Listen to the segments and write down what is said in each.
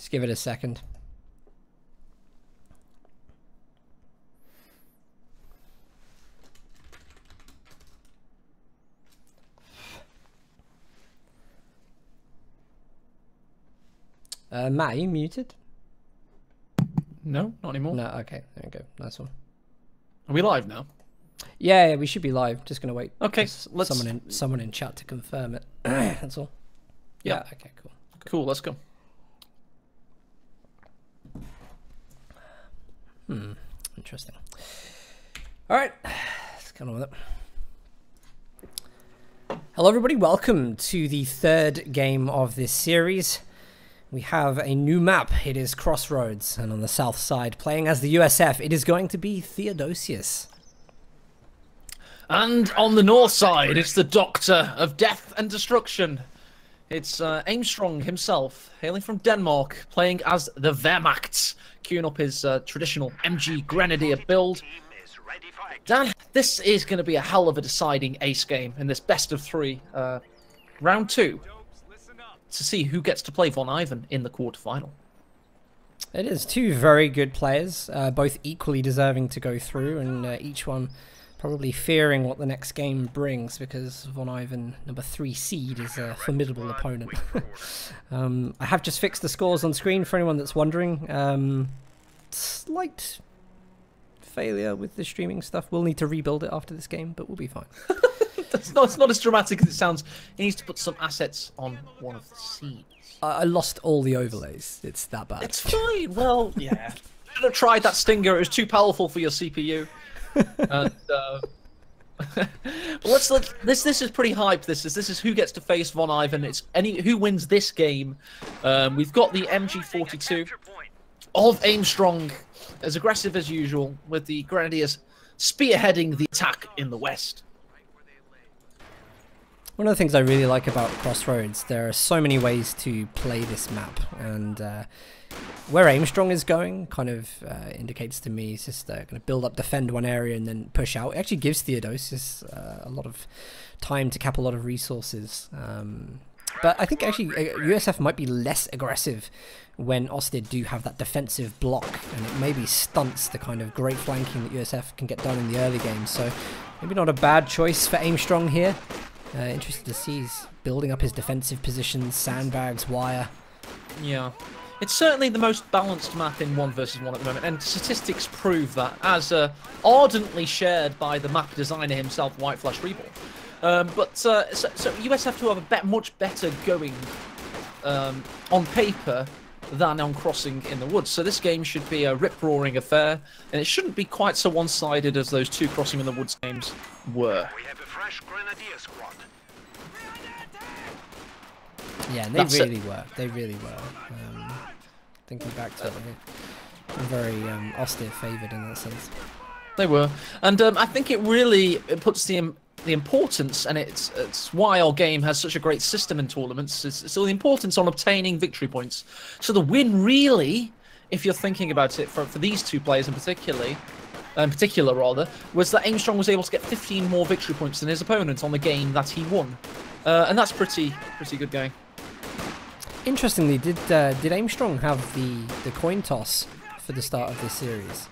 Just give it a second. Matt, are you muted? No, not anymore. No, okay. There we go. Nice one. Are we live now? Yeah, we should be live. Just gonna wait. Okay, let's someone in chat to confirm it. That's all. Yeah. Okay. Cool. Cool. Let's go. Interesting. All right. Let's get on with it. Hello, everybody. Welcome to the third game of this series. We have a new map. It is Crossroads, and on the south side, playing as the USF, it is going to be Theodosios. And on the north side, it's the Doctor of Death and Destruction. It's Aimstrong himself, hailing from Denmark, playing as the Wehrmacht, queuing up his traditional MG Grenadier build. Dan, this is going to be a hell of a deciding ace game in this best of three, round two, to see who gets to play Von Ivan in the quarterfinal. It is two very good players, both equally deserving to go through, and each one probably fearing what the next game brings, because Von Ivan, number 3 seed, is a formidable opponent. I have just fixed the scores on screen for anyone that's wondering. Slight failure with the streaming stuff. We'll need to rebuild it after this game, but we'll be fine. It's not as dramatic as it sounds. He needs to put some assets on one of the seeds. I lost all the overlays. It's that bad. It's fine. Well, yeah. Should have tried that stinger. It was too powerful for your CPU. And this is pretty hyped. This is who gets to face Von Ivan. It's who wins this game. We've got the MG42 of Aimstrong, as aggressive as usual, with the Grenadiers spearheading the attack in the west. One of the things I really like about Crossroads, there are so many ways to play this map, and where Aimstrong is going kind of indicates to me he's just going to build up, defend one area, and then push out. It actually gives Theodosios a lot of time to cap a lot of resources. But I think actually USF might be less aggressive when Osted do have that defensive block, and it maybe stunts the kind of great flanking that USF can get done in the early game. So maybe not a bad choice for Aimstrong here. Interested to see he's building up his defensive positions, sandbags, wire. Yeah. It's certainly the most balanced map in 1 versus 1 at the moment, and statistics prove that, as ardently shared by the map designer himself, White Flash Rebel. So USF to have a much better going on paper than on Crossing in the Woods. So this game should be a rip-roaring affair, and it shouldn't be quite so one-sided as those two Crossing in the Woods games were. We have a fresh Grenadier squad. Yeah, and they really were. They really were. Thinking back to it, very Osted favoured in that sense. They were, and I think it puts the importance, and it's why our game has such a great system in tournaments. It's all the importance on obtaining victory points. So the win, really, if you're thinking about it, for these two players in particular, was that Aimstrong was able to get 15 more victory points than his opponent on the game that he won, and that's pretty good going. Interestingly, did Aimstrong have the coin toss for the start of this series?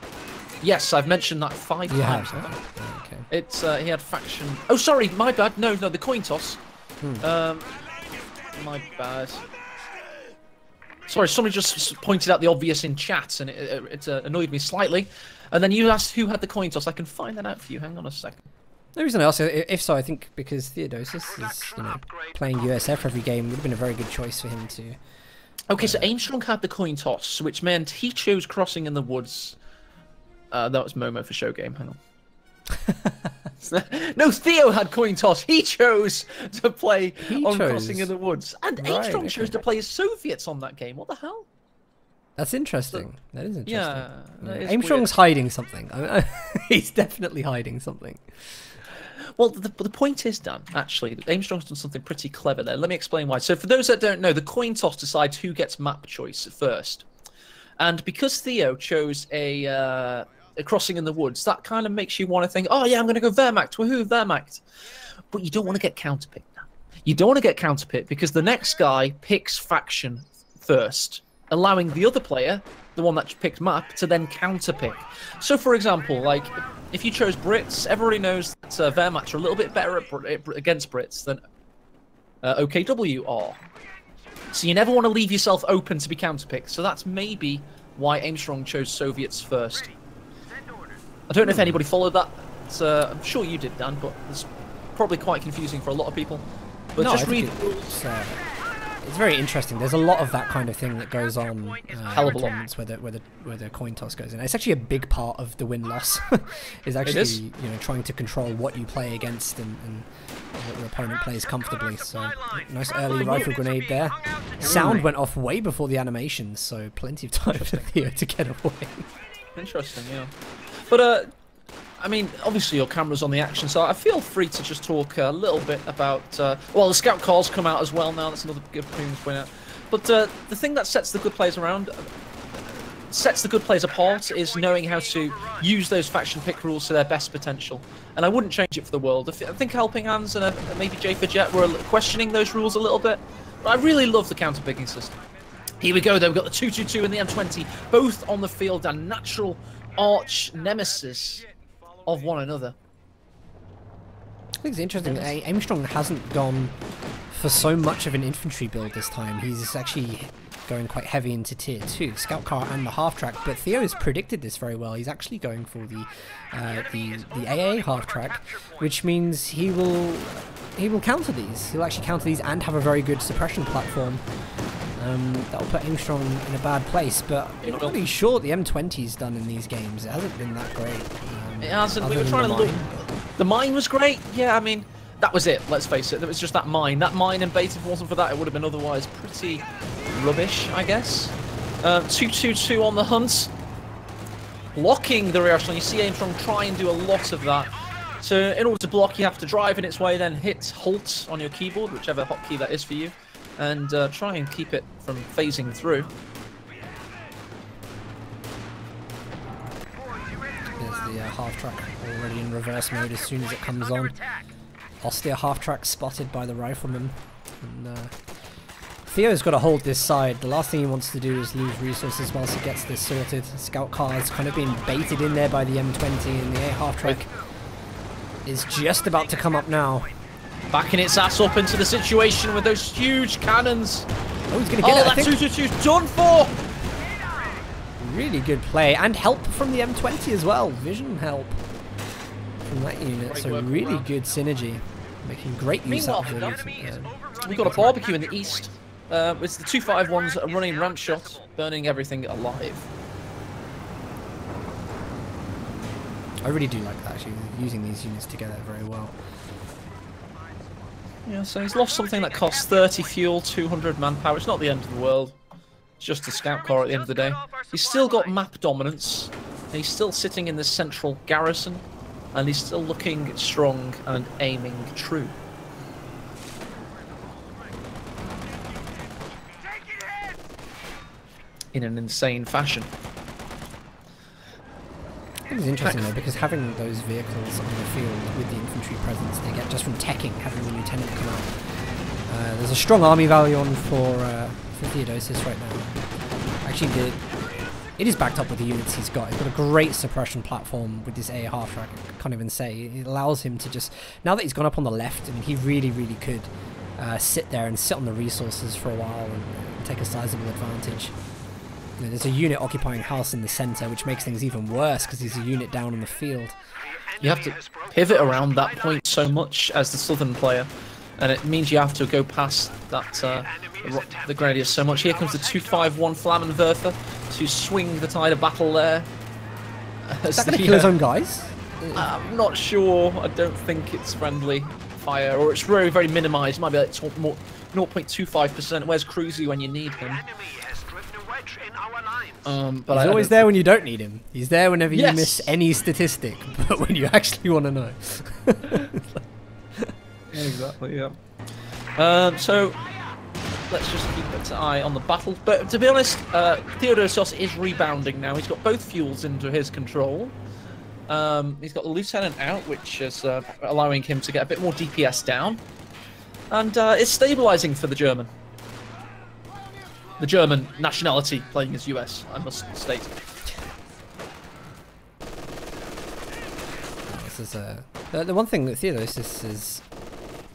Yes, I've mentioned that 5 times. Oh, okay. It's he had faction. Oh, sorry, my bad. No, the coin toss. My bad. Sorry, somebody just pointed out the obvious in chat, and it annoyed me slightly. And then you asked who had the coin toss. I can find that out for you. Hang on a second. The reason I ask, if so, I think because Theodosios is, playing USF every game, would have been a very good choice for him to. Okay, so Aimstrong had the coin toss, which meant he chose Crossing in the Woods. That was Momo for show game. Hang on. No, Theo had coin toss. He chose to play Crossing in the Woods, and Aimstrong chose to play as Soviets on that game. What the hell? That's interesting. That is interesting. Yeah, Aimstrong's hiding something. He's definitely hiding something. Well, the point is, Dan, actually, Aimstrong's done something pretty clever there. Let me explain why. So for those that don't know, the coin toss decides who gets map choice first. And because Theo chose a Crossing in the Woods, that kind of makes you want to think, oh yeah, I'm going to go Wehrmacht, woohoo, Wehrmacht. But you don't want to get counterpicked now. You don't want to get counterpicked because the next guy picks faction first. allowing the other player, the one that picked map, to then counter-pick. So, for example, like, if you chose Brits, everybody knows that Wehrmacht are a little bit better against Brits than OKW are. So you never want to leave yourself open to be counter-picked. So that's maybe why Aimstrong chose Soviets first. I don't know if anybody followed that. I'm sure you did, Dan, but it's probably quite confusing for a lot of people. But No, just I think read the rules. it's very interesting. There's a lot of that kind of thing that goes on Hell of a lot. tournaments where the coin toss goes in. It's actually a big part of the win-loss. is actually you know, trying to control what you play against and what your opponent plays comfortably. So nice early rifle grenade there. Sound went off way before the animation, so plenty of time for Theo to get away. Interesting, yeah. But I mean, obviously your camera's on the action, so I feel free to just talk a little bit about... well, the scout cars come out as well now. That's another good thing to point out. But the thing that sets the good players apart is knowing how to use those faction pick rules to their best potential. And I wouldn't change it for the world. I think Helping Hands and maybe J for Jet were questioning those rules a little bit. But I really love the counter-picking system. Here we go, though. We've got the 222 and the M20, both on the field, and natural arch nemesis of one another. I think it's interesting. Aimstrong hasn't gone for so much of an infantry build this time. He's actually going quite heavy into tier 2, scout car and the half track. But Theo has predicted this very well. He's actually going for the AA half track, which means he will counter these. He'll actually counter these and have a very good suppression platform. That'll put Aimstrong in a bad place, but I'm not really sure what the M20's done in these games. It hasn't been that great. It hasn't. We were trying to look. The mine was great. Yeah, I mean, that was it. Let's face it. It was just that mine. That mine and bait, if it wasn't for that, it would have been otherwise pretty rubbish, I guess. 222 on the hunt. Blocking the rear echelon. You see Aimstrong try and do a lot of that. So in order to block, you have to drive in its way, then hit Halt on your keyboard, whichever hotkey that is for you, and try and keep it from phasing through. There's the half track already in reverse mode as soon as it comes on. Austere half track spotted by the rifleman. And Theo's got to hold this side. The last thing he wants to do is lose resources whilst he gets this sorted. Scout car has kind of been baited in there by the M20, and the A half track is just about to come up now. Backing its ass up into the situation with those huge cannons. Oh, he's going to get it, I that think. 222's done for! Really good play, and help from the M20 as well. Vision help from that unit, so really good synergy. Making great use out of it. We've got a barbecue in the east. It's the 251s running ramp shot, burning everything alive. I really do like that, actually, using these units together very well. Yeah, so he's lost something that costs 30 fuel, 200 manpower. It's not the end of the world. It's just a scout car at the end of the day. He's still got map dominance. And he's still sitting in the central garrison. And he's still looking strong and aiming true. In an insane fashion. I think it's interesting though, because having those vehicles on the field with the infantry presence they get just from teching, having the lieutenant come out. There's a strong army value on for Theodosios right now. Actually, it is backed up with the units he's got. He's got a great suppression platform with this A half track. I can't even say. It allows him to just, now that he's gone up on the left, and he really could sit there and sit on the resources for a while and take a sizable advantage. You know, there's a unit occupying house in the center, which makes things even worse because he's a unit down on the field. You have to pivot around that point so much as the southern player, and it means you have to go past that the Grenadiers so much. Here comes the 251 Flammenwerfer to swing the tide of battle there. Is that going to kill his own guys? I'm not sure. I don't think it's friendly fire, or it's very minimised. Might be like 0.25%. Where's Cruzy when you need him? But he's always there when you don't need him. He's there whenever you miss any statistic, but when you actually want to know. Exactly, yeah. So, let's just keep an eye on the battle. But to be honest, Theodosios is rebounding now. He's got both fuels into his control. He's got the lieutenant out, which is allowing him to get a bit more DPS down. And it's stabilising for the German. the German nationality playing as US, I must state. This is the one thing that Theodosios is,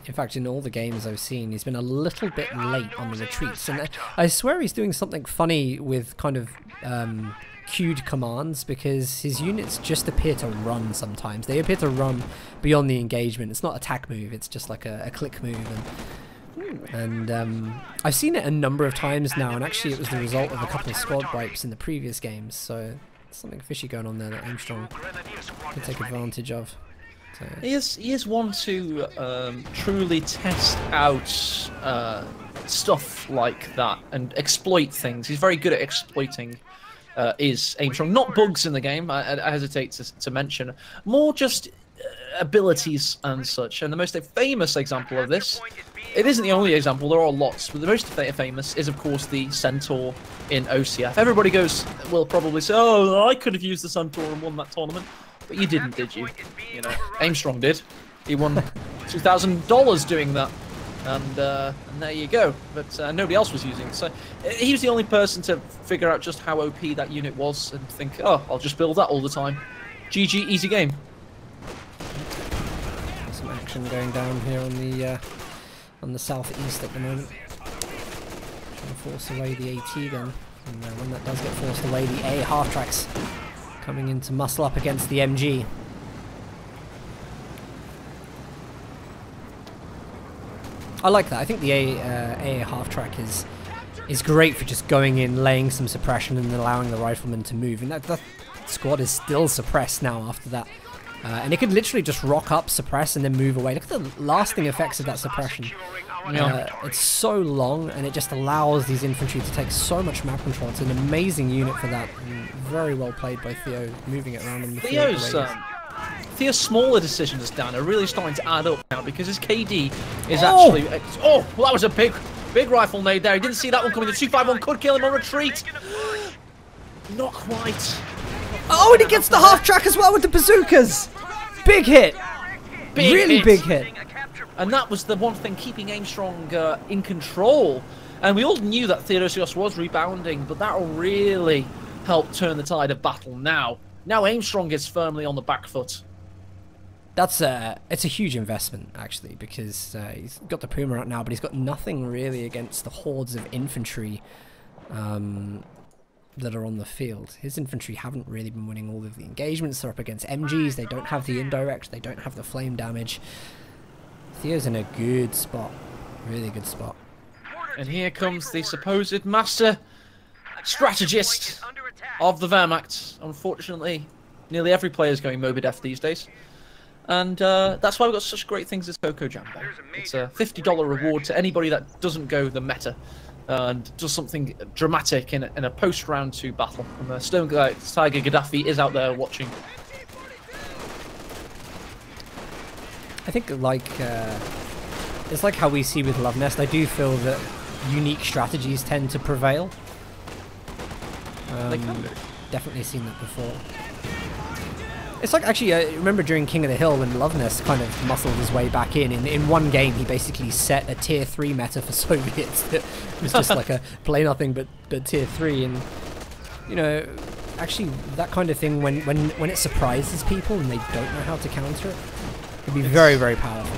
in fact, in all the games I've seen, he's been a little bit late on the retreats, and I swear he's doing something funny with kind of queued commands, because his units just appear to run sometimes. They appear to run beyond the engagement. It's not a attack move, it's just like a click move. And I've seen it a number of times now, and actually it was the result of a couple of squad wipes in the previous games, so something fishy going on there that Aimstrong can take advantage of. So. He is one to truly test out stuff like that and exploit things. He's very good at exploiting is Aimstrong. Not bugs in the game, I hesitate to mention. More just abilities and such. And the most famous example of this, it isn't the only example, there are lots, but the most famous is, of course, the Centaur in OCF. Everybody will probably say, oh, I could have used the Centaur and won that tournament. But you didn't, did you? You know, Aimstrong did. He won $2,000 doing that. And there you go. But nobody else was using it. So he was the only person to figure out just how OP that unit was and think, oh, I'll just build that all the time. GG, easy game. Some action going down here on the southeast at the moment. Trying to force away the AT gun. And when that does get forced away, the A half-tracks coming in to muscle up against the MG. I like that. I think the A half-track is great for just going in, laying some suppression and allowing the rifleman to move. And that squad is still suppressed now after that. And it could literally just rock up, suppress, and then move away. Look at the lasting effects of that suppression. It's so long, and it just allows these infantry to take so much map control. It's an amazing unit for that, and very well played by Theo, moving it around in the field. Theo's smaller decisions, Dan, are really starting to add up now, because his KD is actually... Oh, well, that was a big rifle nade there. He didn't see that one coming. The 251 could kill him on retreat. Not quite. Oh, and he gets the half-track as well with the bazookas! Big hit! Really big hit. And that was the one thing keeping Aimstrong in control. And we all knew that Theodosios was rebounding, but that'll really help turn the tide of battle now. Now Aimstrong is firmly on the back foot. It's a huge investment, actually, because he's got the Puma out now, but he's got nothing really against the hordes of infantry that are on the field. His infantry haven't really been winning all of the engagements. They're up against MGs, they don't have the indirect, they don't have the flame damage. Theo's in a good spot, really good spot. And here comes the supposed master strategist of the Wehrmacht. Unfortunately, nearly every player is going Moby Def these days. And that's why we've got such great things as Coco Jumbo. It's a $50 reward to anybody that doesn't go the meta and does something dramatic in a post-round 2 battle. And the Stone Tiger Gaddafi is out there watching. I think it's like how we see with Love Nest. I do feel that unique strategies tend to prevail. They can do. Definitely seen that before. It's like, actually, I remember during King of the Hill when Love Nest kind of muscled his way back in. In one game, he basically set a tier 3 meta for Soviets that was just like a play nothing but tier 3. And, you know, actually, that kind of thing, when it surprises people and they don't know how to counter it, can be very, very powerful.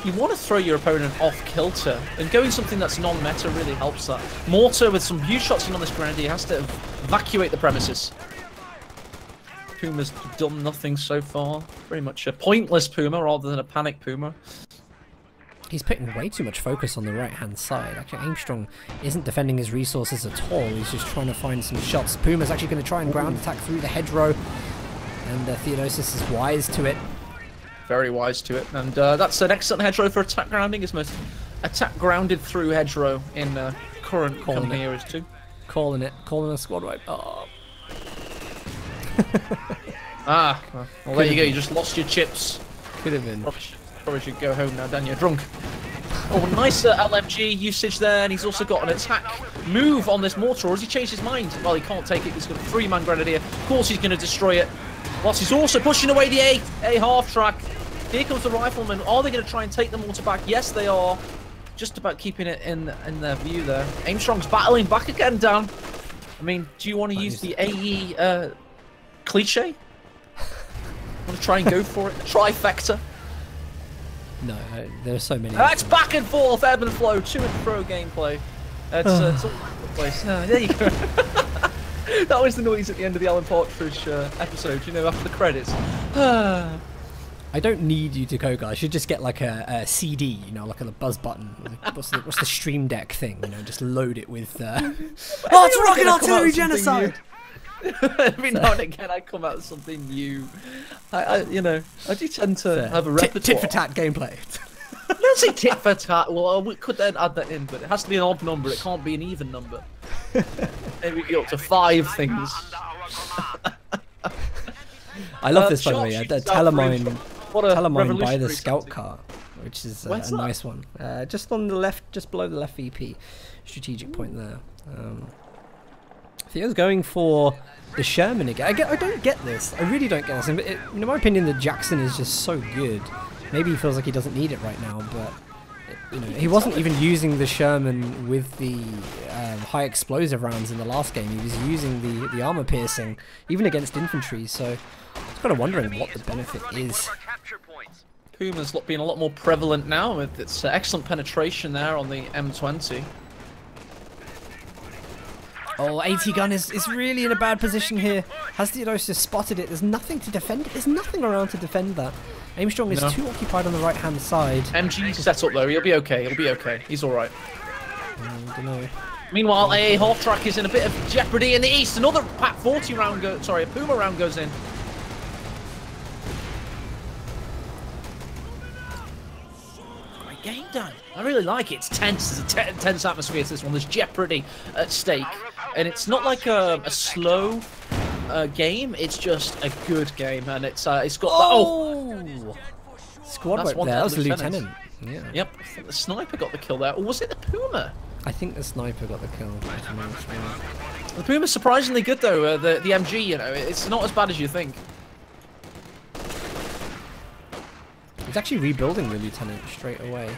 You want to throw your opponent off kilter, and going something that's non-meta really helps that. Mortar with some huge shots in on this grenadier has to evacuate the premises. Puma's done nothing so far. Very much a pointless Puma rather than a panic Puma. He's putting way too much focus on the right-hand side. Actually, Aimstrong isn't defending his resources at all. He's just trying to find some shots. Puma's actually going to try and ground attack through the hedgerow, and Theodosios is wise to it. Very wise to it, and that's an excellent hedgerow for attack grounding. It's most attack grounded through hedgerow in current company eras too. Calling a squad wipe. Oh. Well, there you go. You just lost your chips. Could have been. Probably should go home now, Dan. You're drunk. Oh, nice LMG usage there, and he's also got an attack move on this mortar. Or has he changed his mind? Well, he can't take it. He's got a 3-man grenadier. Of course, he's going to destroy it. Whilst he's also pushing away the A half track. Here comes the rifleman. Are they going to try and take the mortar back? Yes, they are. just about keeping it in their view there. Aimstrong's battling back again, Dan. I mean, do you want to use the AE cliche? Want to try and go for it? Trifecta? No, there's so many. It's back and forth, ebb and flow, to and fro gameplay. It's all over the place. There you go. That was the noise at the end of the Alan Partridge episode, you know, after the credits. I don't need you to go, guys. I should just get like a CD, you know, like a buzz button. Like, what's the Stream Deck thing? You know, just load it with. Oh, it's Rocket Artillery Genocide! Every now and again, I come out with something new. I do tend to have a repertoire. Tit for tat gameplay. Let's say tit for tat. Well, we could then add that in, but it has to be an odd number. It can't be an even number. Maybe get up to 5 things. I love this, by the way. Telemine by the revolutionary scout car, which is a nice one. Just on the left, just below the left VP, strategic point there. Theo's going for the Sherman again. I don't get this. I really don't get this. In my opinion, the Jackson is just so good. Maybe he feels like he doesn't need it right now, but he wasn't even using the Sherman with the high explosive rounds in the last game. He was using the armor piercing, even against infantry. So I was kind of wondering what the benefit is. Puma's being a lot more prevalent now with its excellent penetration there on the M20. Oh, AT gun is really in a bad position here. Has Theodosios spotted it? There's nothing to defend it. There's nothing around to defend that. Aimstrong is too occupied on the right-hand side. MG set up though. He'll be okay. He'll be okay. He's all right. I don't know. Meanwhile, AA half track is in a bit of jeopardy in the east. Another Pat 40 round a Puma round goes in. Great game, Dan. I really like it. It's tense. There's a tense atmosphere to this one. There's jeopardy at stake, and it's not like a slow game. It's just a good game, and it's got squad wipe there. That was the lieutenant. Yeah. Yep. I think the sniper got the kill there, or was it the Puma? I think the sniper got the kill. The Puma's surprisingly good though. The MG, you know, it's not as bad as you think. He's actually rebuilding the lieutenant straight away.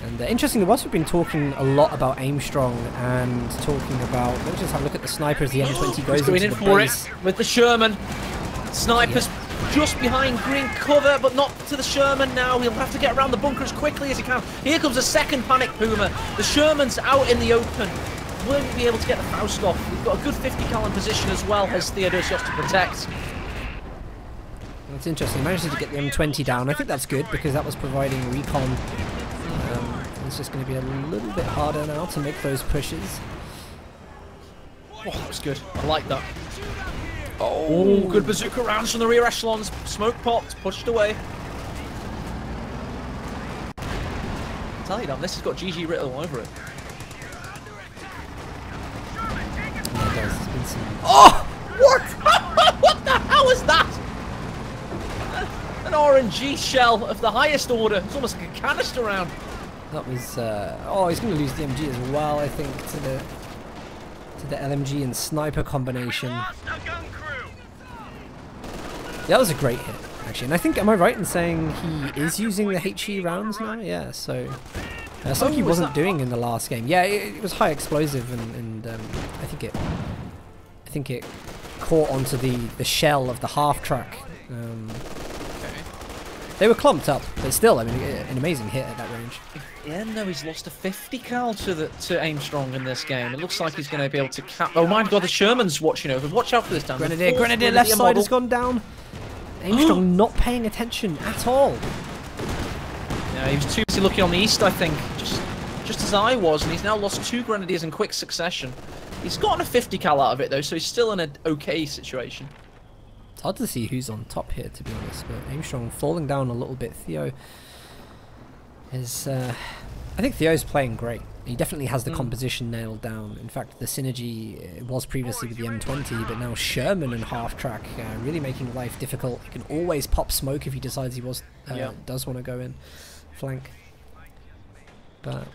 And interestingly, whilst we've been talking a lot about Aimstrong and talking about, let's just have a look at the sniper as the M20 goes going into in the for base. it with the Sherman. Snipers just behind green cover, but not to the Sherman now. He'll have to get around the bunker as quickly as he can. Here comes a second panic Puma. The Sherman's out in the open. Won't be able to get the Faust off. We've got a good 50 cal in position as well as Theodosios to protect. It's interesting. He managed to get the M20 down. I think that's good because that was providing recon. It's just going to be a little bit harder now to make those pushes. Oh, that was good. I like that. Oh, good bazooka rounds from the rear echelons. Smoke popped, pushed away. I tell you, Dan, this has got GG written all over it. Yeah, it does. There's been some... Oh! What? What the hell was that? An RNG shell of the highest order. It's almost like a canister round. That was... oh, he's going to lose the MG as well, I think, to the LMG and sniper combination. That was a great hit, actually. And I think, am I right in saying he is using the HE rounds now? Yeah, so... something he wasn't doing in the last game. Yeah, it was high explosive, and I think it caught onto the shell of the half track. They were clumped up, but still, I mean, an amazing hit at that range. Yeah, no, he's lost a 50 cal to Aimstrong in this game. It looks like he's going to be able to cap. Oh my God, the Sherman's watching over. Watch out for this, Dan. Grenadier left side has gone down. Aimstrong not paying attention at all. Yeah, he was too busy looking on the east, I think, just as I was, and he's now lost 2 Grenadiers in quick succession. He's gotten a 50 cal out of it though, so he's still in an okay situation. It's hard to see who's on top here, to be honest, but Aimstrong falling down a little bit. Theo is... I think Theo's playing great. He definitely has the composition nailed down. In fact, the synergy was previously with the M20, but now Sherman and half-track really making life difficult. He can always pop smoke if he decides he does want to go in flank. But...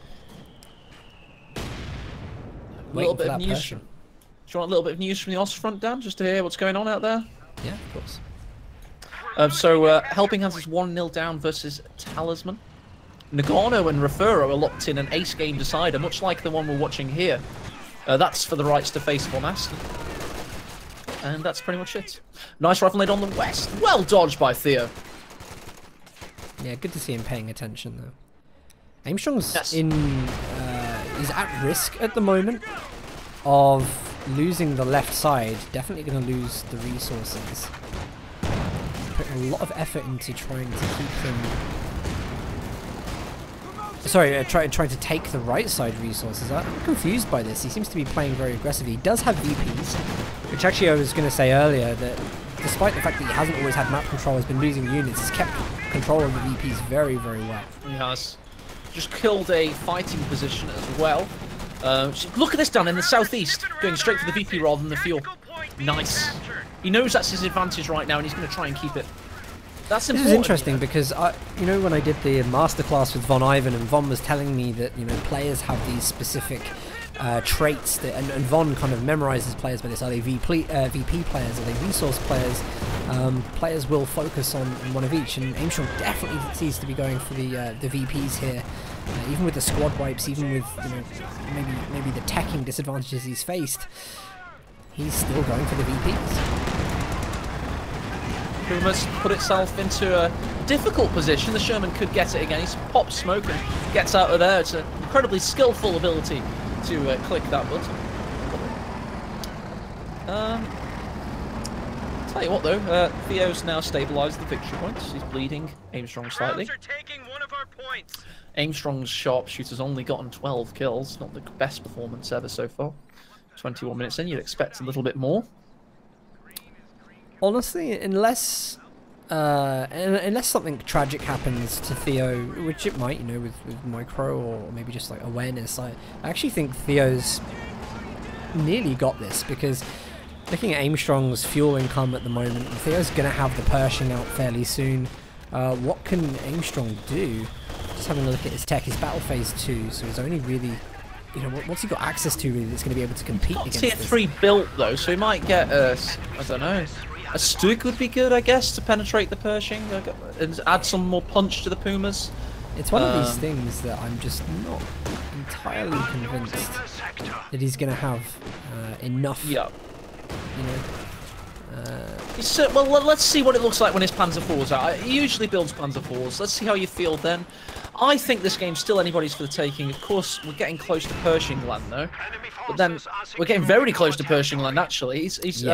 a little bit of news. Do you want a little bit of news from the Ostfront, Dan, just to hear what's going on out there? Yeah, of course. So Helping Hands is 1-0 down versus Talisman. Nagano and Refuro are locked in an ace game decider, much like the one we're watching here. That's for the rights to face for Master. And that's pretty much it. Nice rifle nade on the west. Well dodged by Theo. Yeah, good to see him paying attention though. Aimstrong's Yes. is at risk at the moment of losing the left side. Definitely going to lose the resources. Putting a lot of effort into trying to keep them. Sorry, trying to take the right side resources. I'm confused by this. He seems to be playing very aggressively. He does have VPs, which actually I was going to say earlier that despite the fact that he hasn't always had map control, has been losing units, he's kept control of the VPs very, very well. He has. Just killed a fighting position as well. Look at this down in the southeast, going straight for the VP rather than the fuel. Nice. He knows that's his advantage right now, and he's going to try and keep it. That's important. This is interesting because you know, when I did the masterclass with Von Ivan, and Von was telling me that, you know, players have these specific traits that, and Von kind of memorizes players by this. Are they VP players? Are they resource players? Players will focus on one of each, and Aimstrong definitely seems to be going for the VPs here. Even with the squad wipes, even with, you know, maybe the teching disadvantages he's faced, he's still going for the VPs. Puma's put itself into a difficult position. The Sherman could get it again. He's popped smoke and gets out of there. It's an incredibly skillful ability to click that button. Tell you what though, Theo's now stabilised the victory points. He's bleeding Aimstrong slightly. Aimstrong's sharpshooter's only gotten 12 kills. Not the best performance ever so far. 21 minutes in, you'd expect a little bit more. Honestly, unless something tragic happens to Theo, which it might, you know, with micro or maybe just like awareness, I actually think Theo's nearly got this, because looking at Aimstrong's fuel income at the moment, Theo's going to have the Pershing out fairly soon. What can Aimstrong do? Just having a look at his tech, his battle phase 2, so he's only really, you know, what's he got access to really that's going to be able to compete against Tier 3 built though, so he might get a, I don't know, a Stug would be good, I guess, to penetrate the Pershing and add some more punch to the Pumas. It's one of these things that I'm just not entirely convinced that he's going to have enough. Yeah. You know. Well, let's see what it looks like when his Panzer IV's out. He usually builds Panzer IVs. Let's see how you feel then. I think this game's still anybody's for the taking. Of course, we're getting close to Pershing land though. But then we're getting very close to Pershing land actually. He's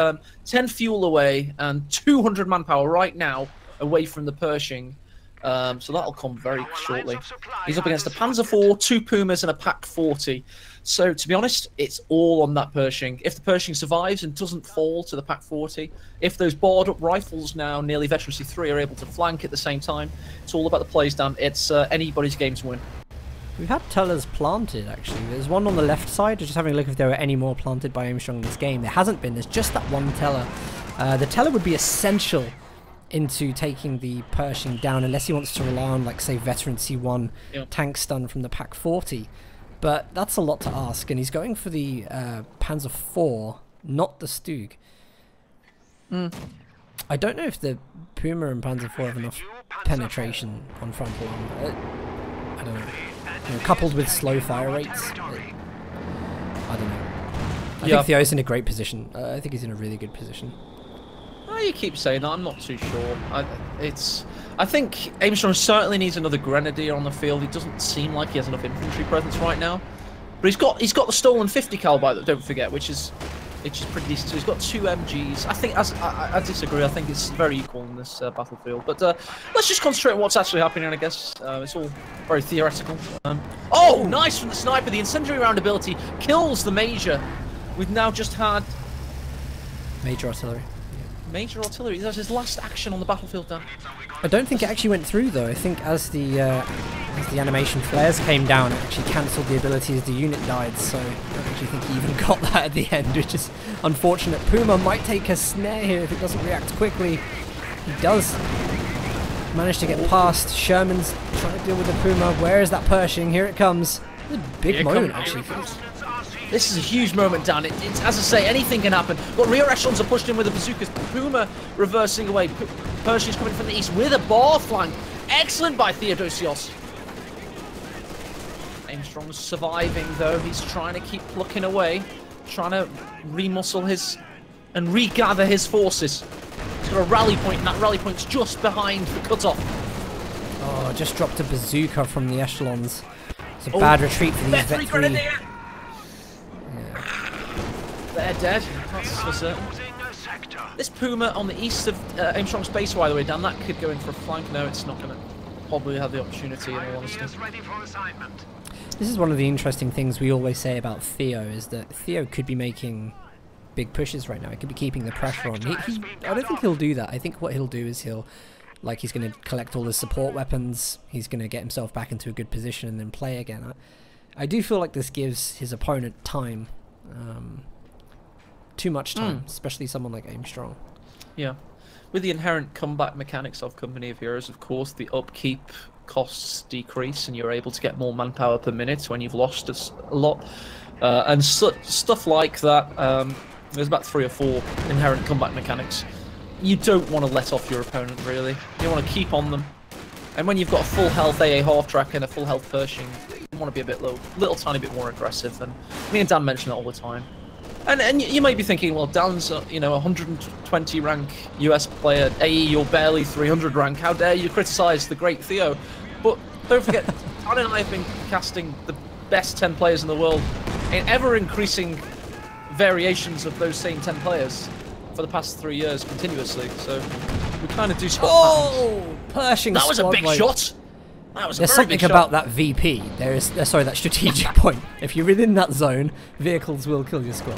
10 fuel away and 200 manpower right now away from the Pershing. So that'll come very shortly. He's up against a Panzer IV, 2 Pumas and a Pak 40. So to be honest, it's all on that Pershing. If the Pershing survives and doesn't fall to the Pak 40, if those barred up rifles now, nearly Veterancy 3, are able to flank at the same time, it's all about the plays down. It's anybody's game to win. We've had tellers planted actually. There's one on the left side. Just having a look if there were any more planted by Aimstrong in this game. There hasn't been. There's just that one teller. The teller would be essential into taking the Pershing down, unless he wants to rely on, like, say, Veteran C1 tank stun from the Pak 40. But that's a lot to ask, and he's going for the Panzer IV, not the Stug. I don't know if the Puma and Panzer IV have enough penetration on frontal armor. I don't know. You know, coupled with slow fire rates, I don't know. I think Theo's in a great position. I think he's in a really good position. You keep saying that. I'm not too sure. I think Aimstrong certainly needs another grenadier on the field. He doesn't seem like he has enough infantry presence right now. But he's got the stolen 50 cal, don't forget, which is pretty decent. So he's got 2 MGs. I think I disagree. I think it's very equal in this battlefield. But let's just concentrate on what's actually happening. I guess it's all very theoretical. Oh, nice from the sniper. The incendiary round ability kills the major. We've now just had major artillery. Major artillery. That's his last action on the battlefield now. I don't think it actually went through though. I think as the animation flares came down, it actually cancelled the ability as the unit died. So I don't actually think he even got that at the end, which is unfortunate. Puma might take a snare here if it doesn't react quickly. He does manage to get past. Sherman's trying to deal with the Puma. Where is that Pershing? Here it comes. It's a big moment actually. This is a huge moment, Dan. It's, as I say, anything can happen. But rear echelons are pushed in with the bazookas. Puma reversing away. Pershing's coming from the east with a bar flank. Excellent by Theodosios. Aimstrong's surviving though. He's trying to keep plucking away, trying to remuscle his and regather his forces. He's got a rally point, and that rally point's just behind the cutoff. Oh, just dropped a bazooka from the echelons. It's a bad retreat for these Vet 3. Grenadier. They're dead, that's for certain. This Puma on the east of Aimstrong's base, by the way, Dan, that could go in for a flank. No, it's not going to probably have the opportunity, in all honesty. This is one of the interesting things we always say about Theo, is that Theo could be making big pushes right now. He could be keeping the pressure on. I don't think he'll do that. I think what he'll do is he's going to collect all his support weapons. He's going to get himself back into a good position and then play again. I do feel like this gives his opponent time. Too much time, especially someone like Aimstrong. Yeah. With the inherent comeback mechanics of Company of Heroes, of course, the upkeep costs decrease and you're able to get more manpower per minute when you've lost a lot. And stuff like that, there's about 3 or 4 inherent comeback mechanics. You don't want to let off your opponent, really. You want to keep on them. And when you've got a full health AA half track and a full health Pershing, you want to be a bit little tiny bit more aggressive. And me and Dan mention it all the time. And you might be thinking, well, Dan's a 120 rank US player, AE, you're barely 300 rank. How dare you criticize the great Theo? But don't forget, Dan and I have been casting the best 10 players in the world in ever-increasing variations of those same 10 players for the past 3 years continuously. So we kind of do spot patterns. Pershing that was a big shot. There's something about that VP. Sorry, that strategic point. If you're within that zone, vehicles will kill your squad.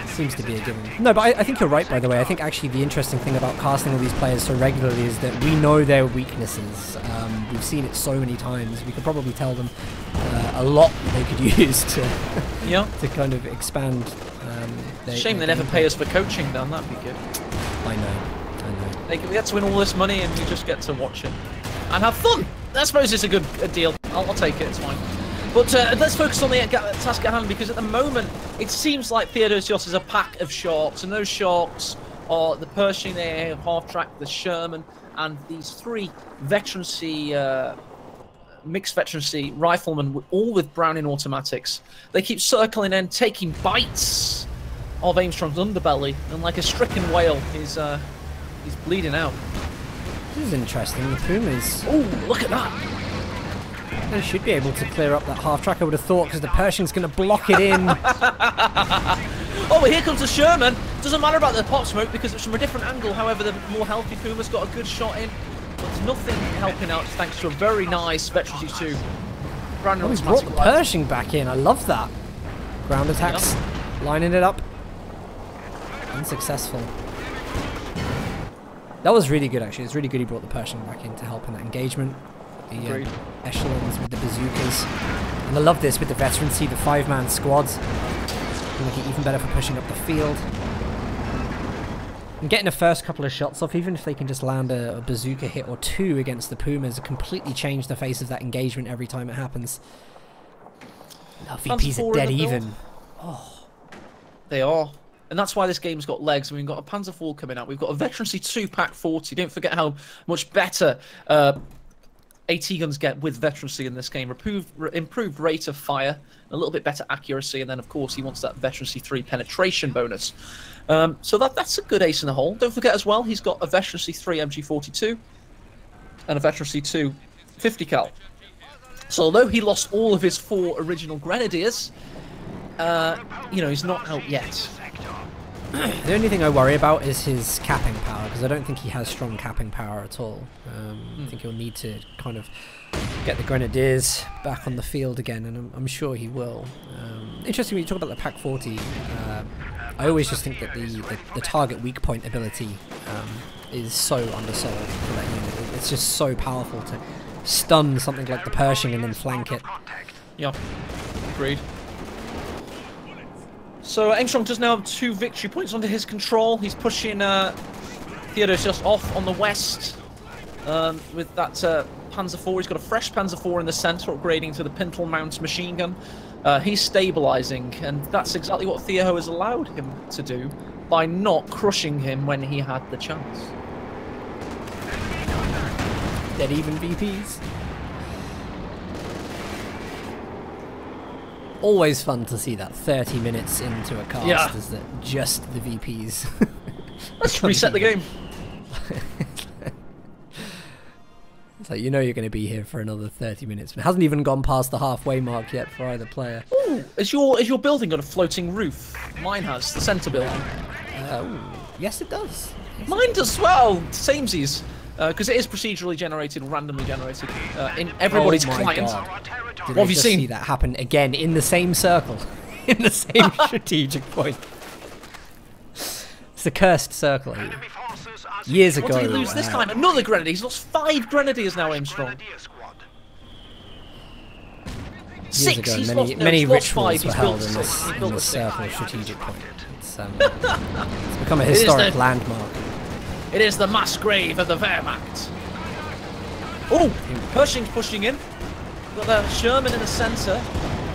It seems to be a given. No, but I think you're right, by the way. I think actually the interesting thing about casting all these players so regularly is that we know their weaknesses. We've seen it so many times. We could probably tell them a lot they could use to to kind of expand. Shame they never pay us for coaching, Dan. That'd be good. I know. We get to win all this money and you just get to watch it and have fun. I suppose it's a good deal. I'll take it, it's fine. But let's focus on the task at hand, because at the moment it seems like Theodosios is a pack of sharks, and those sharks are the Pershing, they have half-track, the Sherman, and these 3 veterancy, mixed veterancy riflemen, all with Browning automatics. They keep circling in, taking bites of Aimstrong's underbelly, and like a stricken whale, he's bleeding out. This is interesting. The Pumas. Oh, look at that! They should be able to clear up that half track, I would have thought, because the Pershing's going to block it in. Oh, but here comes the Sherman. Doesn't matter about the pop smoke because it's from a different angle. However, the more healthy Puma's got a good shot in. But there's nothing helping out thanks to a very nice Veterancy 2. Oh, he's brought the Pershing back in. I love that. Ground attacks. Lining it up. Unsuccessful. That was really good, actually. It's really good he brought the Pershing back in to help in that engagement. The echelons with the bazookas. And I love this with the veterancy, the 5-man squads. Make it even better for pushing up the field. And getting the first couple of shots off, even if they can just land a bazooka hit or 2 against the Pumas, completely change the face of that engagement every time it happens. No, VPs are dead even. Oh, they are. And that's why this game's got legs. We've got a Panzer IV coming out. We've got a Veterancy 2 Pack 40. Don't forget how much better AT guns get with Veterancy in this game. Improved rate of fire, a little bit better accuracy, and then, of course, he wants that Veterancy 3 penetration bonus. So that's a good ace in the hole. Don't forget as well, he's got a Veterancy 3 MG42 and a Veterancy 2 50 cal. So although he lost all of his 4 original Grenadiers, he's not out yet. The only thing I worry about is his capping power, because I don't think he has strong capping power at all. I think he'll need to kind of get the Grenadiers back on the field again, and I'm sure he will. Interesting when you talk about the Pack 40, I always just think that the target weak point ability is so undersold for that unit. It's just so powerful to stun something like the Pershing and then flank it. Yeah, agreed. So Aimstrong does now have 2 victory points under his control. He's pushing Theodosios off on the west with that Panzer IV. He's got a fresh Panzer IV in the centre, upgrading to the Pintle Mount machine gun. He's stabilising, and that's exactly what Theo has allowed him to do by not crushing him when he had the chance. Dead even VPs. Always fun to see that 30 minutes into a cast Yeah. is that just the VPs. Let's reset the game. It's like, you know you're going to be here for another 30 minutes. It hasn't even gone past the halfway mark yet for either player. Ooh, is your building got a floating roof? Mine has, the centre building. Yes, it does. Mine does well, samesies. Because it is procedurally generated, randomly generated in everybody's Oh my client. God. Our territory. Did What I have you just seen? see that happen again in the same circle? In the same strategic point. It's a cursed circle. Enemy forces are Years What ago. did he lose this time? Another grenadier. He's lost 5 grenadiers now, Aimstrong. Grenadier squad. Years 6. ago, He's many, lost, no, many he's lost rituals 5. were He's held built in 6. this, He in built this 6. circle of strategic point. It's become a historic landmark. It is the mass grave of the Wehrmacht. Oh, Pershing's pushing in. Got the Sherman in the centre.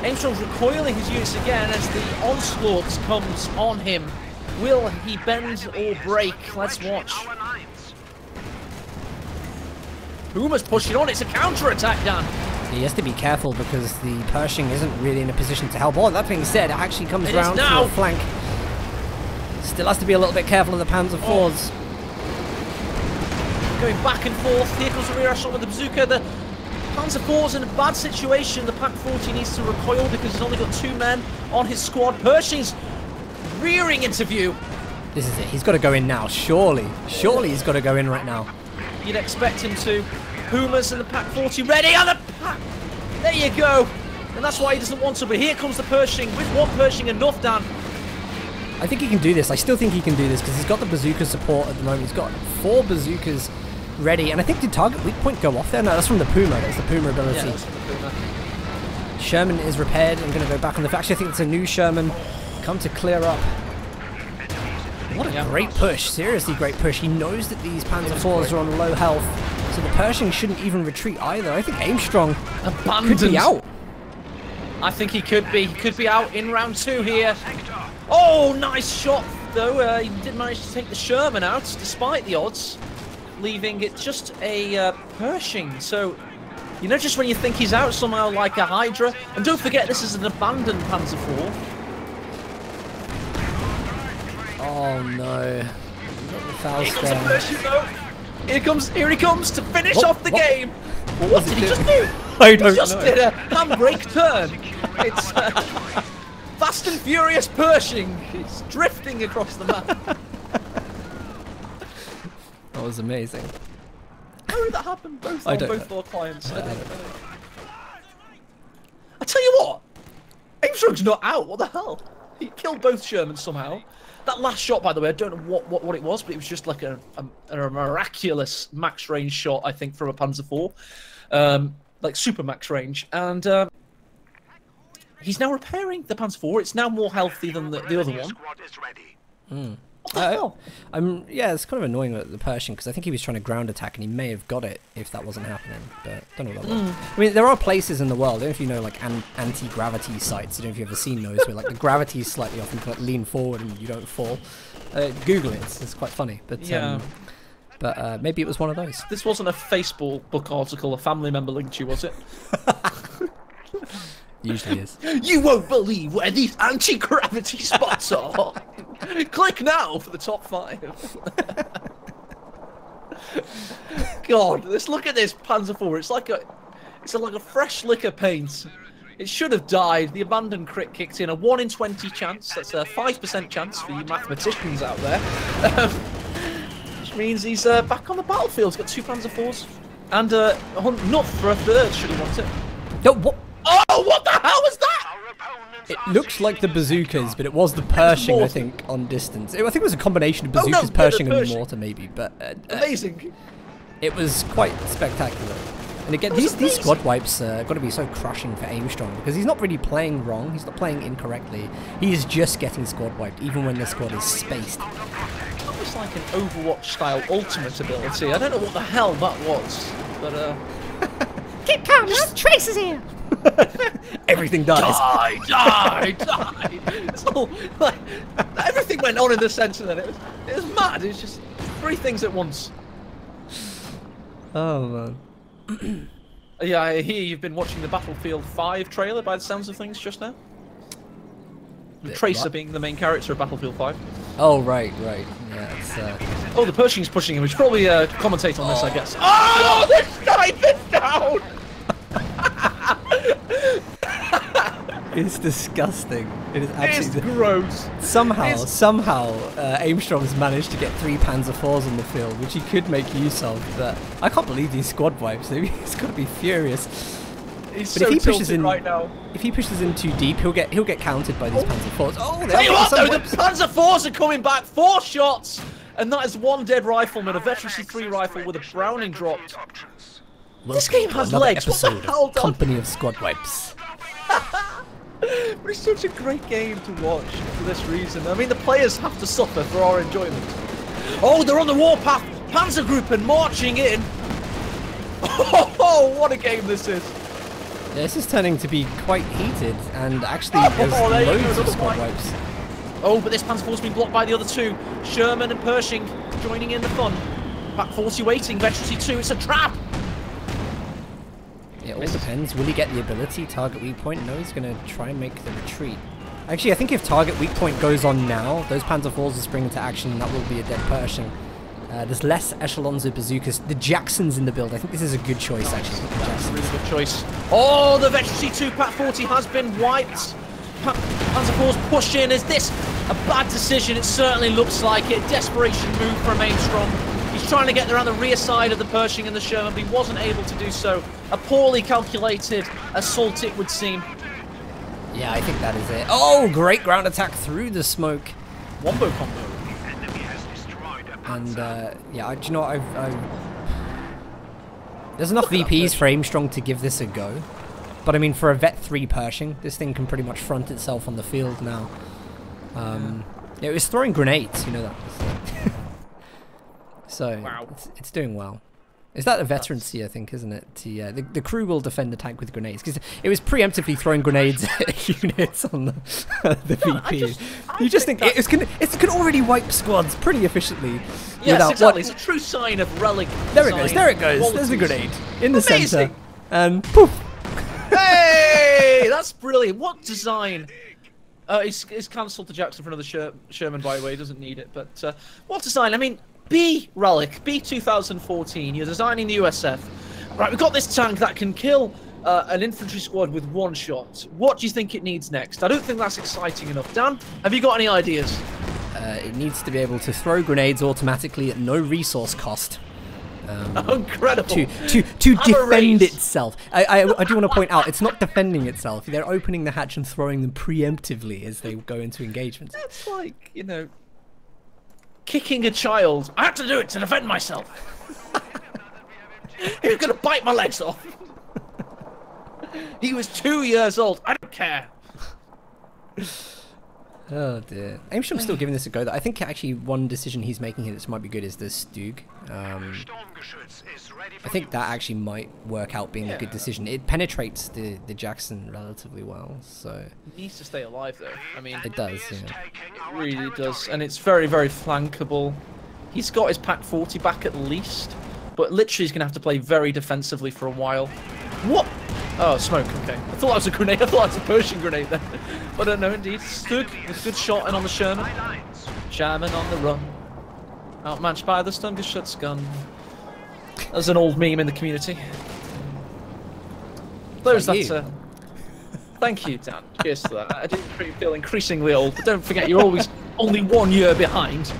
Aimstrong's recoiling his units again as the onslaught comes on him. Will he bend or break? Let's watch. Our lines. Puma's pushing on. It's a counter-attack, Dan. He has to be careful because the Pershing isn't really in a position to help. Oh, that being said, it actually comes It is round to now. a flank. Still has to be a little bit careful of the Panzer IVs. Going back and forth. Here comes the rear assault with the bazooka. The Panzer IV's in a bad situation. The Pak 40 needs to recoil because he's only got 2 men on his squad. Pershing's rearing into view. This is it. He's got to go in now. Surely. Surely he's got to go in right now. You'd expect him to. Pumas and the Pak 40 ready, and the Pak. There you go. And that's why he doesn't want to. But here comes the Pershing. With one Pershing enough, Dan. I think he can do this. I still think he can do this because he's got the bazooka support at the moment. He's got 4 bazookas ready. And I think the target weak point go off there? No, that's from the Puma. That's the Puma ability. Yeah, that's from the Puma. Sherman is repaired. I'm going to go back on the... Actually, I think it's a new Sherman. Come to clear up. What a great push. Seriously great push. He knows that these Panzer IVs are on low health. So the Pershing shouldn't even retreat either. I think Aimstrong Abandoned. could be out. I think he could be. He could be out in round 2 here. Oh, nice shot, though. He did manage to take the Sherman out, despite the odds, leaving it just a Pershing. So, you know, just when you think he's out somehow like a Hydra. And don't forget, this is an abandoned Panzer IV. Oh, no. Foul Here comes a scare. Pershing, though. Here he comes to finish What? off the What? game. What did he just do? I don't He just know. did a handbrake turn. It's Fast and Furious Pershing. He's drifting across the map. That was amazing. How did that happen? Both I on don't both know. our clients. I don't know. I tell you what, Aimstrong's not out. What the hell? He killed both Shermans somehow. That last shot, by the way, I don't know what it was, but it was just like a miraculous max range shot, I think, from a Panzer IV, like super max range. And he's now repairing the Panzer IV. It's now more healthy than the other Grenadier one. squad is ready. What the hell? Yeah, it's kind of annoying with the Pershing because I think he was trying to ground attack and he may have got it if that wasn't happening, but don't know what that was. I mean, there are places in the world, I don't know if you know, like anti-gravity sites. I don't know if you've ever seen those where like the gravity is slightly off and you can like, lean forward and you don't fall. Google it, it's quite funny. But Yeah. Maybe it was one of those. This wasn't a Facebook article a family member linked you, was it? Usually is. You won't believe where these anti-gravity spots are. Click now for the top 5. God, look at this Panzer IV. It's like a fresh lick of paint. It should have died. The abandoned crit kicked in. A 1 in 20 chance. That's a 5% chance for you mathematicians out there. Which means he's back on the battlefield. He's got 2 Panzer IVs and enough for a 3rd. Should he want it? No, what? Oh, what the hell was that? Our opponents It are looks like the bazookas, but it was the Pershing, I mortar. think, on distance. I think it was a combination of Oh, no, bazookas, yeah, the Pershing, and Pershing. mortar, maybe. But Amazing. it was quite spectacular. And again, That was these amazing. squad wipes got to be so crushing for Aimstrong because he's not really playing wrong. He's not playing incorrectly. He is just getting squad wiped, even when the squad is spaced. That was like an Overwatch-style ultimate ability. I don't know what the hell that was, but Keep calm, there's traces here. Everything dies. die. It's all, like, everything went on in the centre then. It was mad. It was just 3 things at once. Oh man. Yeah, I hear you've been watching the Battlefield 5 trailer by the sounds of things just now. Tracer What? being the main character of Battlefield 5. Oh, right. Yeah, it's, Oh, the Pershing's pushing him. We should probably commentate on this, I guess. Oh, the snipe is down! it's disgusting. It is absolutely It's gross. Somehow, Aimstrong's managed to get 3 Panzer IVs on the field, which he could make use of. But I can't believe these squad wipes. He's got to be furious. He's But so if he pushes tilted in right now. if he pushes in too deep, he'll get countered by these Panzer IVs. Oh, Tell you what, though, the the Panzer IVs are coming back. 4 shots, and that is 1 dead rifleman, a veteran 3 rifle with a Browning dropped. This game has legs. What the Episode hell, of Dad? Company of Squad Wipes. But it's such a great game to watch for this reason. I mean, the players have to suffer for our enjoyment. Oh, they're on the warpath. Panzer Group and marching in. Oh, what a game this is. Yeah, this is turning to be quite heated, and actually there's there you go, loads of another squad wipe. wipes. Oh, but this Panzer IV's been blocked by the other 2. Sherman and Pershing joining in the fun. Back 40 waiting, Veteran 2, it's a trap. It all depends. Will he get the ability, target weak point? No, he's going to try and make the retreat. Actually, I think if target weak point goes on now, those Panzer IVs will spring into action, and that will be a dead Pershing. There's less echelons of bazookas. The Jackson's in the build. I think this is a good choice, actually. That's a really good choice. Oh, the Veteran 2 Pat 40 has been wiped. Panzer IV's push in. Is this a bad decision? It certainly looks like it. Desperation move from Aimstrong. He's trying to get around the rear side of the Pershing and the Sherman, but he wasn't able to do so. A poorly calculated assault, it would seem. Yeah, I think that is it. Oh, great ground attack through the smoke. Wombo combo. And, yeah, do you know what? There's enough VPs for Aimstrong to give this a go. But, I mean, for a Vet 3 Pershing, this thing can pretty much front itself on the field now. It was throwing grenades, you know that. So, Wow. it's doing well. Is that a veterancy, I think, isn't it? The crew will defend the tank with grenades, because it was preemptively throwing grenades at units on the VP. You just think it can already wipe squads pretty efficiently. Yes, exactly. It's a true sign of relic. There it goes. There it goes. Qualities. There's the grenade in the Amazing. center, and poof. Hey, that's brilliant. What design? He's cancelled the Jackson for another Sherman, by the way. He doesn't need it. But what design? I mean, B Relic, B 2014. You're designing the USF. Right, we've got this tank that can kill an infantry squad with 1 shot. What do you think it needs next? I don't think that's exciting enough. Dan, have you got any ideas? It needs to be able to throw grenades automatically at no resource cost. Incredible. To defend itself. I do want to point out, it's not defending itself. They're opening the hatch and throwing them preemptively as they go into engagements. That's like, you know, kicking a child. I had to do it to defend myself. He was going to bite my legs off. He was 2 years old. I don't care. Oh dear. Aimstrong's still giving this a go. I think actually one decision he's making here that might be good is the Stug. I think that actually might work out being a good decision. It penetrates the Jackson relatively well, so... It needs to stay alive though. I mean, It does, yeah. it really does. And it's very, very flankable. He's got his Pack 40 back at least, but literally he's going to have to play very defensively for a while. What? Oh, smoke, okay. I thought that was a grenade. I thought that was a Pershing grenade then. But no, indeed. Stug with a good shot in on the Sherman. Sherman on the run. Outmatched by the Stungerschutz gun. That's an old meme in the community. There's that. Thank you, Dan. Cheers to that. I didn't feel increasingly old, but don't forget, you're always only 1 year behind.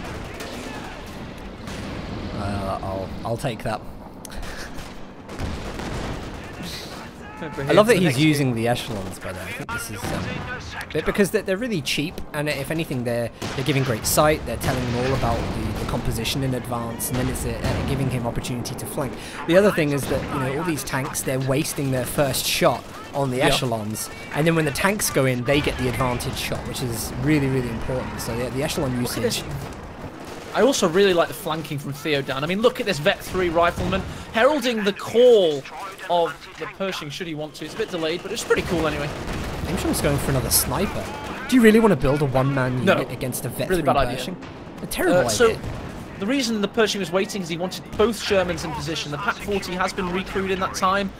I'll take that. I love that he's using the echelons, by the way. I think this is because they're really cheap, and if anything, they're giving great sight. They're telling him all about the composition in advance, and then it's giving him opportunity to flank. The other thing is that all these tanks, they're wasting their first shot on the echelons, and then when the tanks go in, they get the advantage shot, which is really, really important. So the echelon usage. I also really like the flanking from Theodan. I mean, look at this Vet 3 rifleman heralding the call of the Pershing should he want to. It's a bit delayed, but it's pretty cool anyway. Aimstrong's going for another sniper. Do you really want to build a one-man unit against a Vet 3 bad Pershing? A terrible idea. So, the reason the Pershing was waiting is he wanted both Shermans in position. The Pack 40 has been recruited in that time,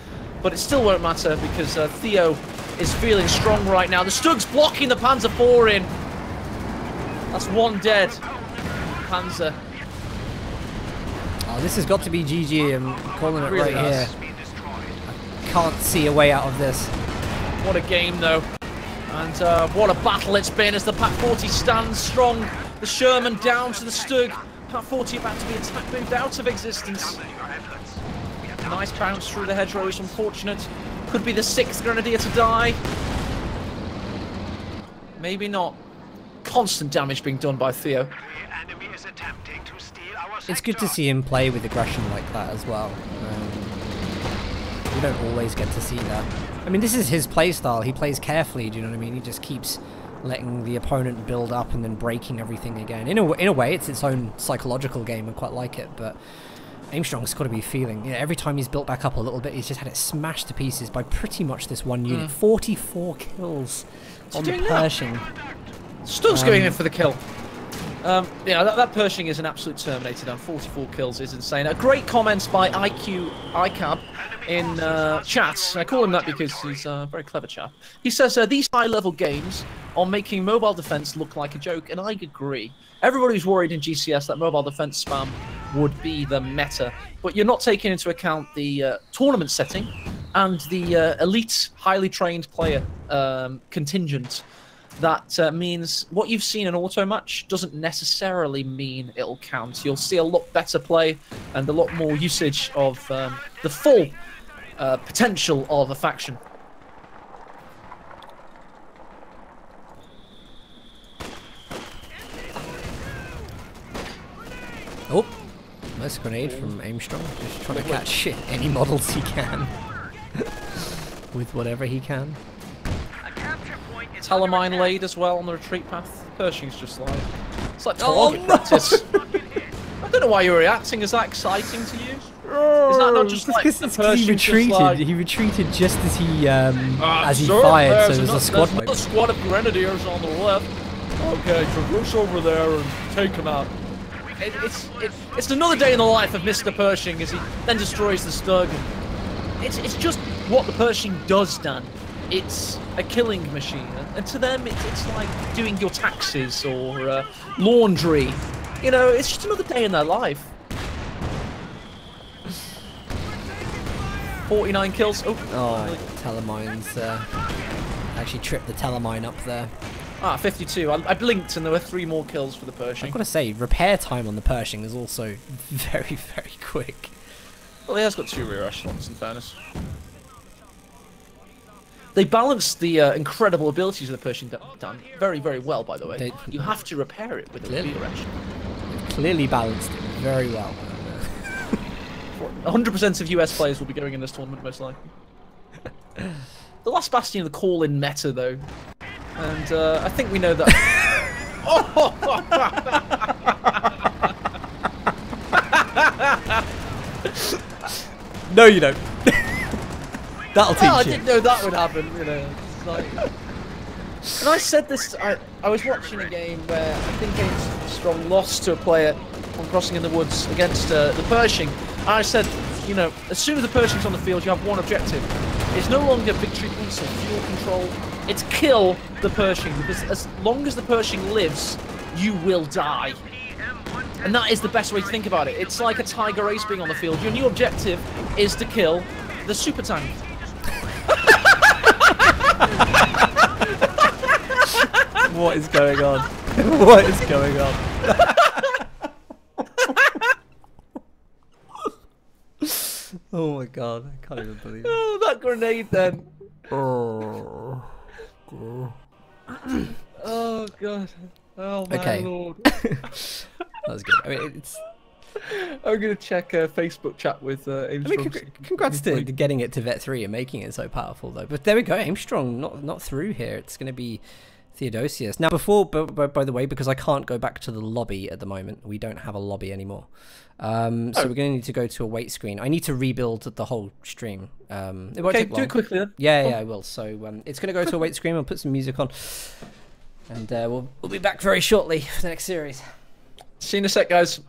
but it still won't matter because Theo is feeling strong right now. The Stug's blocking the Panzer IV in. That's one dead. Panzer. Oh, this has got to be GG. I'm calling it Really right has. here. Can't see a way out of this. What a game, though. And what a battle it's been as the Pat 40 stands strong. The Sherman down to the Stug. Pat 40 about to be attacked, moved out of existence. Nice bounce through the hedgerows, unfortunate. Could be the 6th Grenadier to die. Maybe not. Constant damage being done by Theo. It's good to see him play with aggression like that as well. We don't always get to see that. I mean, this is his playstyle. He plays carefully, do you know what I mean? He just keeps letting the opponent build up and then breaking everything again. In a way, it's its own psychological game. I quite like it, but Aimstrong's got to be feeling, you know, every time he's built back up a little bit, he's just had it smashed to pieces by pretty much this one unit. 44 kills on the Pershing. Stug's going in for the kill. Yeah, that Pershing is an absolute Terminator down. 44 kills is insane. A great comment by ICAB in chat. I call him that because he's a very clever chap. He says, these high-level games are making mobile defense look like a joke, and I agree. Everybody's worried in GCS that mobile defense spam would be the meta, but you're not taking into account the tournament setting and the elite, highly trained player contingent. That means what you've seen in auto match doesn't necessarily mean it'll count. You'll see a lot better play and a lot more usage of the full potential of a faction. Oh, nice grenade from Aimstrong. Just trying to catch any models he can with whatever he can. Talamine laid as well on the retreat path. Pershing's just like, it's like target practice. I don't know why you're reacting. Is that exciting to you? Is that not just like the Pershing he retreated? Like, he retreated just as he fired, so there's a squad. There's a squad of Grenadiers on the left. Okay, traverse over there and take them out. It's another day in the life of Mr. Pershing as he then destroys the Stug. It's just what the Pershing does, Dan. It's a killing machine, and to them it's like doing your taxes or laundry. You know, it's just another day in their life. 49 kills. Oh, Telemines actually tripped the Telemine up there. 52. I blinked and there were 3 more kills for the Pershing. I've got to say, repair time on the Pershing is also very, very quick. Well, he has got 2 rear echelons, in fairness. They balanced the incredible abilities of the Pershing done very, very well, by the way. You have to repair it with a rear echelon. Clearly balanced it very well. 100% of US players will be going in this tournament, most likely. The last bastion of the call-in meta, though. And I think we know that... No, you don't. That'll teach you. I didn't know that would happen, you know. Like... And I said this, I was watching a game where I think Aimstrong lost to a player on Crossing in the Woods against the Pershing. And I said, you know, as soon as the Pershing's on the field, you have one objective. It's no longer victory points or fuel control. It's kill the Pershing, because as long as the Pershing lives, you will die. And that is the best way to think about it. It's like a Tiger race being on the field. Your new objective is to kill the super tank. What is going on? What is going on? Oh my god, I can't even believe it. Oh, that grenade then. Oh god. Oh my lord. That was good. I mean, it's... I'm gonna check Facebook chat with Aimstrong. I mean, congrats to getting it to Vet 3 and making it so powerful, though. But there we go, Aimstrong not through here. It's going to be Theodosios. Now, by the way, because I can't go back to the lobby at the moment, we don't have a lobby anymore. So we're going to need to go to a wait screen. I need to rebuild the whole stream. It won't take long. Do it quickly then. Yeah, I will. So it's going to go to a wait screen. I'll put some music on, and we'll be back very shortly for the next series. See you in a sec, guys.